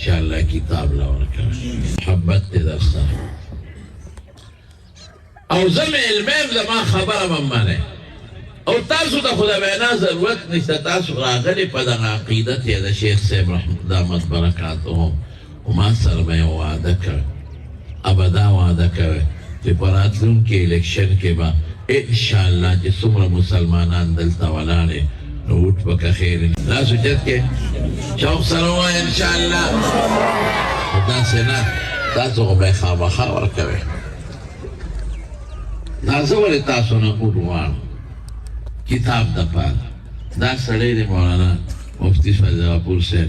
انشاءاللہ کتاب لورکا محبت تے در سر او زم علمیم زمان خبر ممانے او تاسو دا خدا بینا ضرورت نشتا تاسو راغلی پا دا عقیدت یا دا شیخ صاحب رحمت دامت برکاتهم وما سر میں وعدہ کر ابدا وعدہ کر کہ پراتلون کے الیکشن کے با انشاءاللہ جی سمر مسلمانان دلتا ولارے نوٹ بکا خیر لا سجد کے شوق سروا انشاءاللہ خدا سے نا تاسو غبی خواب خاور کوئے نازوری تاسو نا قدوان کتاب دا پاک دا سڑے دی مولانا مفتی فضاپور سے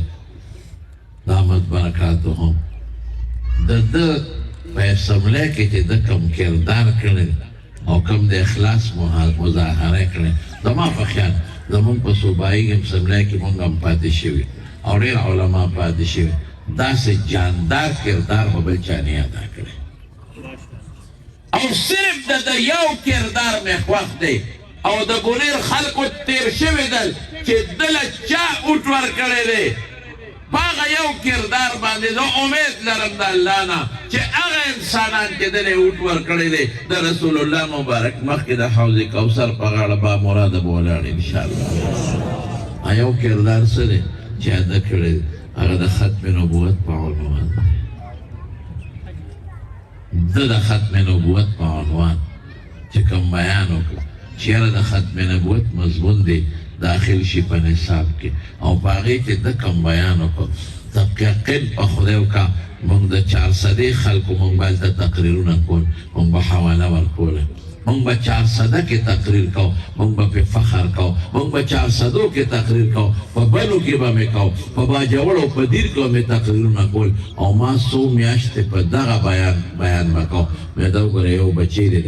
دامت برکاتو ہوں دا پیسملے کے چی دا کم کردار کرنے او کم دا اخلاص مظاہرے کرنے دا ما پخیان دا من پا صوبائی گم سملے کی منگم پاتی شوی اور این علماء پاتی شوی دا سے جاندار کردار ببل چانی ادا کرے اور صرف دا یو کردار میں وقت دے او دا بونیر خلقو تیر شوی دل چی دل چا اوٹور کرے دے باغ یو کردار باندے دو امید لرم دا اللہ نا چی اغا انسانان کے دلے اوٹور کرے دے دا رسول اللہ مبارک مخی دا حوض کوثر پغاڑ با مراد بولار انشاءاللہ ایو کردار سرے چی ادا کرے دے اغا دا ختم نبوت پا عنوان دا ختم نبوت پا عنوان چی کم بیانو کر چیرہ دا ختم نبوت مضمون دے داخل شی پا نصاب کے او پاگئی کے دا کم بیانو کو تب کیا قل پا خودیو کا منگ دا 400 خلقو منگ بالتا تقریرون کون منگ با حوالا ورکولا منگ با 400 کے تقریر کاؤ منگ با پی فخر کاؤ منگ با 400 کے تقریر کاؤ پا بلو کی با میں کاؤ پا با جوڑو پا دیر کاؤ میں تقریرون کول او ما سو میاشتے پا داغا بیان با کاؤ میں داو گره یو بچی دے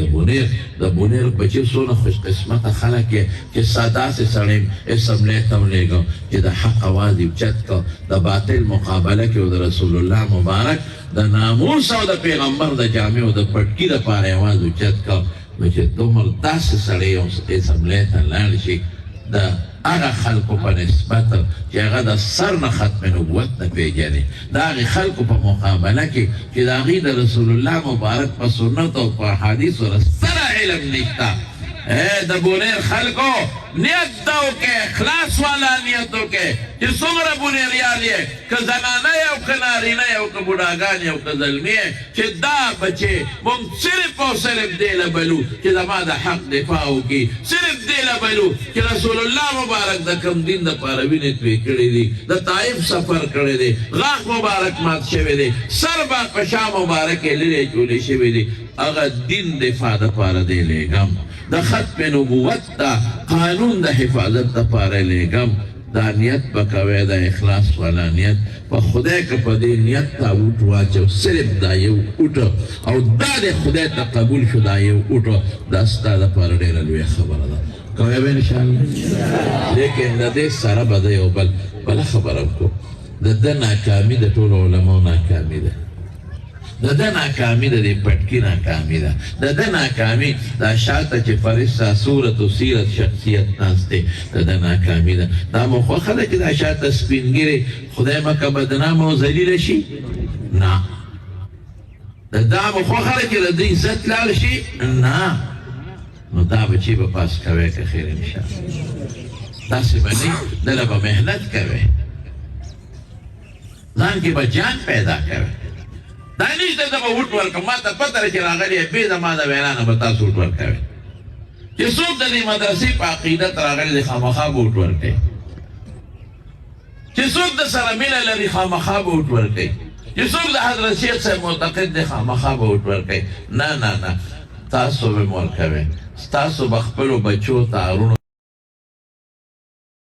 دا بونیر بچی سونا خوش قسمت خلق ہے کہ سادا سے سڑیم اسم لیتا لے گا کہ دا حق آوازی بچت کا دا باطل مقابلہ کی دا رسول اللہ مبارک دا ناموس و دا پیغمبر دا جامع و دا پٹکی دا پار آواز بچت کا مجھے دمر دا سے سڑیم اسم لیتا لانشی دا آغا خلقو پا نسبت کہ آغا دا سر نا ختم نبوت نا پیجانے دا آغا خلقو پا مقابلہ کہ دا آغی دا رسول اللہ مبارک پا سنت و پا حدیث و سر علم نکتا دا بونیر خلقو نیت داو کے اخلاص والا نیتو کے کہ سمر بونیر یادی ہے کہ زنانہ یو کنارینہ یو کبوداگان یو کظلمی ہے کہ دا بچے منگ صرف و صرف دیل بلو کہ دا ما دا حق دفاعو کی صرف دیل بلو کہ رسول اللہ مبارک دا کم دین دا پاروینت پی کردی دی دا طائف سفر کردی دی غاق مبارک مات شوی دی سر با قشا مبارک لرے چولی شوی دی اگر دین دفاع دا پارا دے لے گم دا ختم نبوت دا قانون دا حفاظت دا پارے لے گم دا نیت بکوے دا اخلاص والا نیت پا خدای کا پا دے نیت تا اوٹو آچو صرف دا یو اوٹو او دا دے خدای تا قبول شو دا یو اوٹو دا ستا دا پارا دے لوی خبر دا کوئی بے انشاءاللہ لیکن دا دے سارا بدا یو بلا خبرم کو دا ناکامی دا طول علماء ناکامی دا دا ناکامی دا دی پٹکی ناکامی دا ناکامی دا شاعتا چی فرسا صورت و سیرت شخصیت ناستے دا ناکامی دا مخوخه دا چی دا شاعتا سپینگیری خدای مکا بدنام و زلیل شی نا دا مخوخه دا چی دا دی عزت لال شی نا نو دا بچی با پاس کوئے که خیر انشاءاللہ دا سی بنی دل با محنت کوئے زان کی با جان پیدا کوئے دانیش دا با اوٹ ورکا ما تا پتر چی راغلی ہے بید ما دا ویلانا بتا سوٹ ورکاوے چی سوک دا دی مدرسی پا عقیدت راغلی دی خامخواب اوٹ ورکے چی سوک دا سرمیل لدی خامخواب اوٹ ورکے چی سوک دا حضرت شیخ سے معتقد دی خامخواب اوٹ ورکے نا تاسو بے مورکاوے تاسو بخپلو بچو تارونو